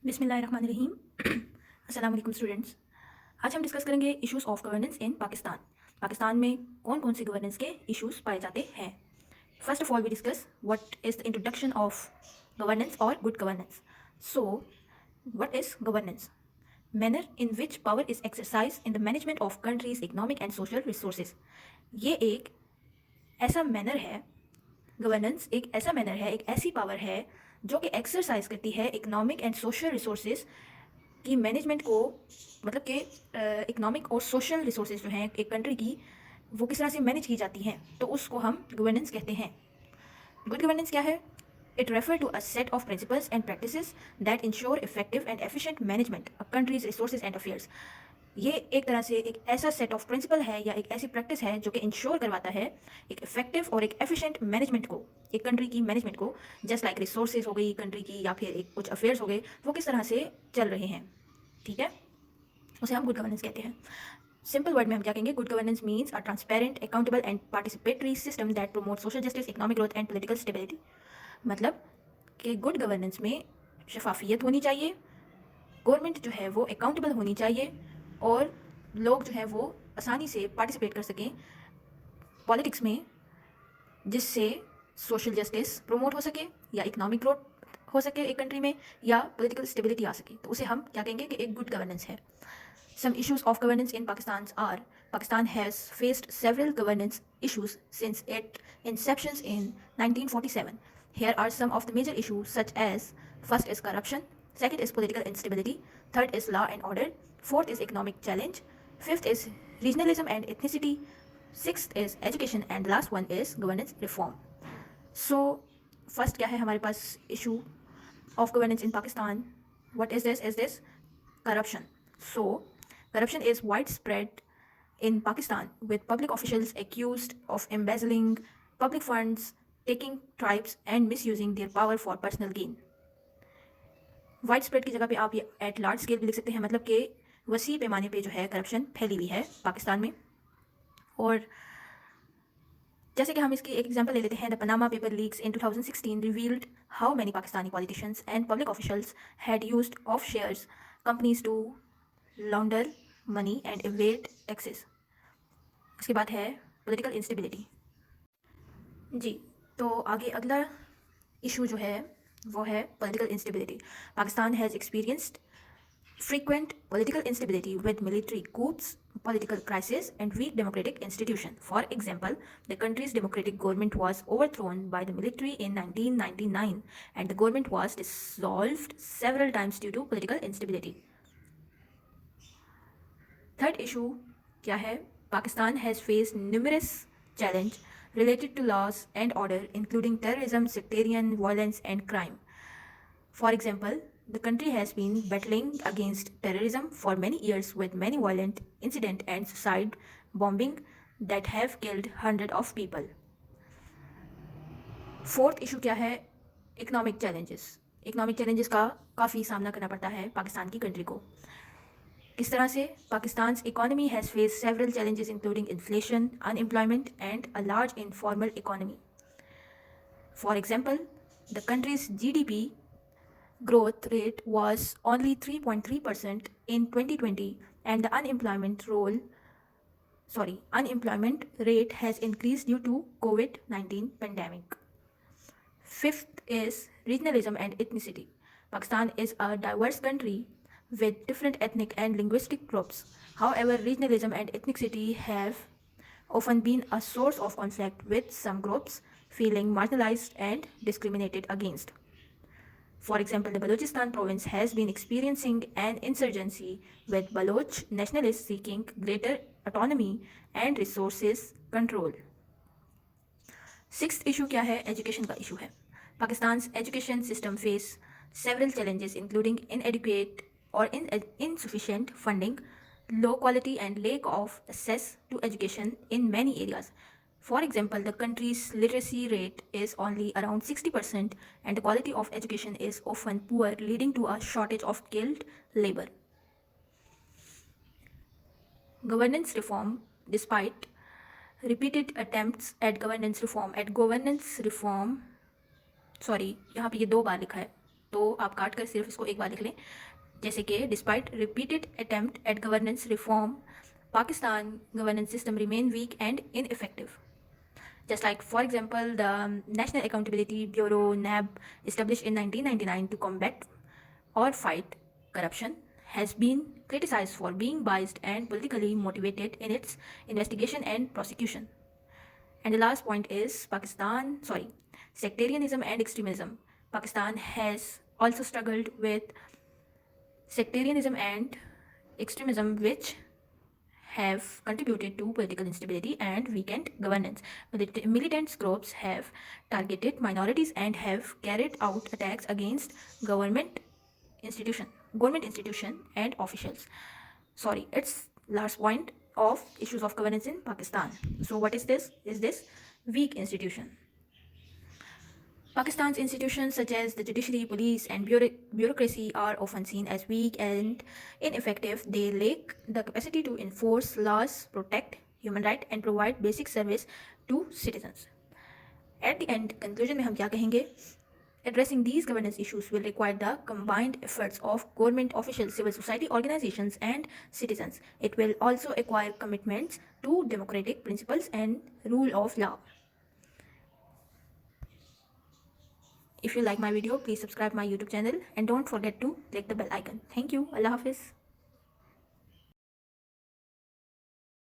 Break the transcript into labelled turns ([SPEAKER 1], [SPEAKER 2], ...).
[SPEAKER 1] बिस्मिल्लाहिर्रहमानिर्रहीम। अस्सलाम वालेकुम स्टूडेंट्स। आज हम डिस्कस करेंगे इश्यूज़ ऑफ गवर्नेंस इन पाकिस्तान। पाकिस्तान में कौन कौन से गवर्नेंस के इश्यूज़ पाए जाते हैं। First of all we discuss what is the introduction of governance और good governance. So what is governance? Manner in which power is exercise in the management of countries economic and social resources. ये एक ऐसा manner है, governance एक ऐसा manner है, एक ऐसी पावर है जो कि एक्सरसाइज करती है इकोनॉमिक एंड सोशल रिसोर्सेज की मैनेजमेंट को, मतलब कि इकोनॉमिक और सोशल रिसोर्सेज जो हैं एक कंट्री की, वो किस तरह से मैनेज की जाती हैं, तो उसको हम गवर्नेंस कहते हैं। गुड गवर्नेंस क्या है? It refer to a set of principles and practices that ensure effective and efficient management of countries resources and affairs. ये एक तरह से एक ऐसा सेट ऑफ प्रिंसिपल है या एक ऐसी प्रैक्टिस है जो कि इंश्योर करवाता है एक इफेक्टिव और एक एफिशिएंट मैनेजमेंट को, एक कंट्री की मैनेजमेंट को। जस्ट लाइक रिसोर्सेज हो गई कंट्री की, या फिर एक कुछ अफेयर्स हो गए, वो किस तरह से चल रहे हैं, ठीक है, उसे हम गुड गवर्नेंस कहते हैं। सिंपल वर्ड में हम क्या कहेंगे? Good governance means a transparent, accountable and participatory system that promote social justice, economic growth and political stability. मतलब कि गुड गवर्नेंस में शफाफियत होनी चाहिए, गवर्नमेंट जो है वो अकाउंटेबल होनी चाहिए, और लोग जो है वो आसानी से पार्टिसिपेट कर सकें पॉलिटिक्स में, जिससे सोशल जस्टिस प्रमोट हो सके या इकोनॉमिक ग्रोथ हो सके एक कंट्री में, या पॉलिटिकल स्टेबिलिटी आ सके, तो उसे हम क्या कहेंगे कि एक गुड गवर्नेंस है। Some issues of governance in Pakistan are: Pakistan has faced several governance issues since its inception in 1947. Here are some of the major issues such as: first is corruption, second is political instability, third is law and order, fourth is economic challenge, fifth is regionalism and ethnicity, sixth is education, and the last one is governance reform. So first क्या है हमारे पास issue of governance in Pakistan? What is this? Is this corruption? So corruption is widespread in Pakistan, with public officials accused of embezzling public funds, taking bribes, and misusing their power for personal gain. Wide spread की जगह पे आप ये at large scale भी लिख सकते हैं, मतलब कि वसी पैमाने पे जो है करप्शन फैली हुई है पाकिस्तान में। और जैसे कि हम इसकी एक एग्जांपल ले लेते हैं, the Panama paper leaks in 2016 revealed how many Pakistani politicians and public officials had used of shares companies to launder money and evaded taxes. उसके बाद है पॉलिटिकल इंस्टेबिलिटी। जी, तो आगे अगला इशू जो है वो है political instability. Pakistan has experienced frequent political instability with military coups, political crisis, and weak democratic institution. For example, the country's democratic government was overthrown by the military in 1999, and the government was dissolved several times due to political instability. Third issue क्या है? Pakistan has faced numerous challenges related to laws and order, including terrorism, sectarian violence, and crime. For example, the country has been battling against terrorism for many years, with many violent incidents and suicide bombing that have killed hundreds of people. Fourth issue क्या है? Economic challenges. Economic challenges का काफ़ी सामना करना पड़ता है पाकिस्तान की country को। किस तरह से? Pakistan economy has face several challenges including inflation, unemployment and a large informal economy. For example, the countries GDP growth rate was only 3.3% in 2020, and the unemployment rate has increased due to COVID-19 pandemic. Fifth is regionalism and ethnicity. Pakistan is a diverse country with different ethnic and linguistic groups. However, regionalism and ethnicity have often been a source of conflict, with some groups feeling marginalized and discriminated against. For example, the Balochistan province has been experiencing an insurgency, with Baloch nationalists seeking greater autonomy and resources control. Sixth issue क्या है? Education का issue है। Pakistan's education system face several challenges, including inadequate or insufficient funding, low quality, and lack of access to education in many areas. For example, the country's literacy rate is only around 60%, and the quality of education is often poor, leading to a shortage of skilled labor. Governance reform. Despite repeated attempts at governance reform, यहाँ पे ये 2 बार लिखा है, तो आप काट कर सिर्फ इसको एक बार लिख लें, जैसे कि despite repeated attempt at governance reform, Pakistan governance system remain weak and ineffective. Just like, for example, the National Accountability Bureau (NAB), established in 1999 to combat or fight corruption, has been criticized for being biased and politically motivated in its investigation and prosecution. And the last point is sectarianism and extremism. Pakistan has also struggled with sectarianism and extremism, which have contributed to political instability and weakened governance. Militant groups have targeted minorities and have carried out attacks against government institution, and officials. It's last point of issues of governance in Pakistan. So what is this? Is this weak institution? Pakistan's institutions such as the judiciary, police, and bureaucracy are often seen as weak and ineffective. They lack the capacity to enforce laws, protect human rights, and provide basic service to citizens. At the end, conclusion में हम क्या कहेंगे? Addressing these governance issues will require the combined efforts of government officials, civil society organizations, and citizens. It will also acquire commitments to democratic principles and rule of law. If you like my video, please subscribe my YouTube channel and don't forget to click the bell icon. Thank you. Allah Hafiz.